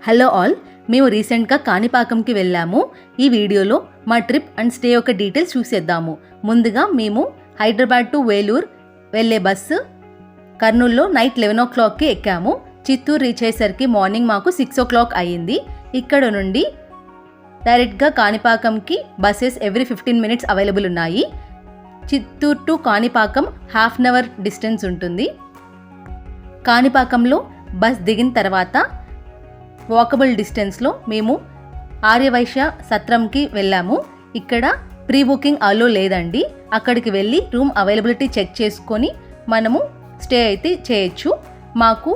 Hello all, మేము రీసెంట్గా కాణిపాకంకి వెళ్ళాము. ఈ వీడియోలో మా ట్రిప్ అండ్ స్టే యొక్క డీటెయిల్స్ చూసేద్దాము. ముందుగా మేము హైదరాబాద్ టు వేలూరు వెళ్ళే బస్సు కర్నూలులో నైట్ 11 o'clockకి ఎక్కాము. చిత్తూరు రీచ్ అయ్యేసరికి మార్నింగ్ మాకు 6 o'clock అయ్యింది. ఇక్కడ నుండి డైరెక్ట్గా కాణిపాకంకి బస్సెస్ ఎవ్రీ 15 minutes అవైలబుల్ ఉన్నాయి. Chittoor to Kanipakam ½ an hour distance ఉంటుంది. కాణిపాకంలో బస్ దిగిన తర్వాత వాకబుల్ డిస్టెన్స్లో మేము ఆర్యవైశ్య సత్రంకి వెళ్ళాము. ఇక్కడ ప్రీ బుకింగ్ అలో లేదండి. అక్కడికి వెళ్ళి రూమ్ అవైలబిలిటీ చెక్ చేసుకొని మనము స్టే అయితే చేయొచ్చు. మాకు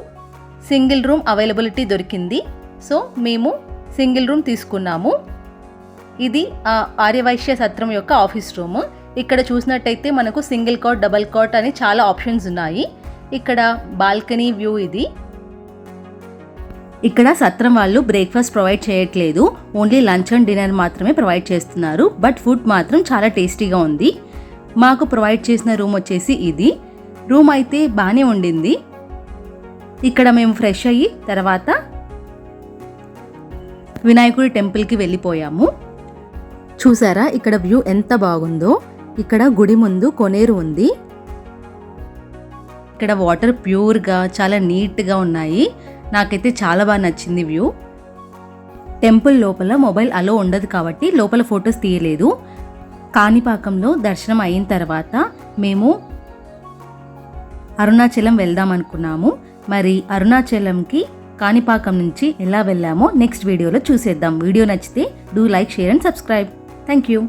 సింగిల్ రూమ్ అవైలబిలిటీ దొరికింది, సో మేము సింగిల్ రూమ్ తీసుకున్నాము. ఇది ఆర్యవైశ్య సత్రం యొక్క ఆఫీస్ రూమ్. ఇక్కడ చూసినట్టయితే మనకు సింగిల్ కాట్, డబల్ కాట్ అని చాలా ఆప్షన్స్ ఉన్నాయి. ఇక్కడ బాల్కనీ వ్యూ ఇది. ఇక్కడ సత్రం వాళ్ళు బ్రేక్ఫాస్ట్ ప్రొవైడ్ చేయట్లేదు, ఓన్లీ లంచ్ అండ్ డిన్నర్ మాత్రమే ప్రొవైడ్ చేస్తున్నారు. బట్ ఫుడ్ మాత్రం చాలా టేస్టీగా ఉంది. మాకు ప్రొవైడ్ చేసిన రూమ్ వచ్చేసి ఇది. రూమ్ అయితే బాగానే ఉండింది. ఇక్కడ మేము ఫ్రెష్ అయ్యి తర్వాత వినాయకుడి టెంపుల్కి వెళ్ళిపోయాము. చూసారా ఇక్కడ వ్యూ ఎంత బాగుందో. ఇక్కడ గుడి ముందు కొనేరు ఉంది. ఇక్కడ వాటర్ ప్యూర్గా చాలా నీట్గా ఉన్నాయి. నాకైతే చాలా బాగా నచ్చింది వ్యూ. టెంపుల్ లోపల మొబైల్ అలో ఉండదు కాబట్టి లోపల ఫొటోస్ తీయలేదు. కాణిపాకంలో దర్శనం అయిన తర్వాత మేము అరుణాచలం వెళ్దాం అనుకున్నాము. మరి అరుణాచలంకి కాణిపాకం నుంచి ఎలా వెళ్ళామో నెక్స్ట్ వీడియోలో చూసేద్దాం. వీడియో నచ్చితే do like, share and subscribe. Thank you.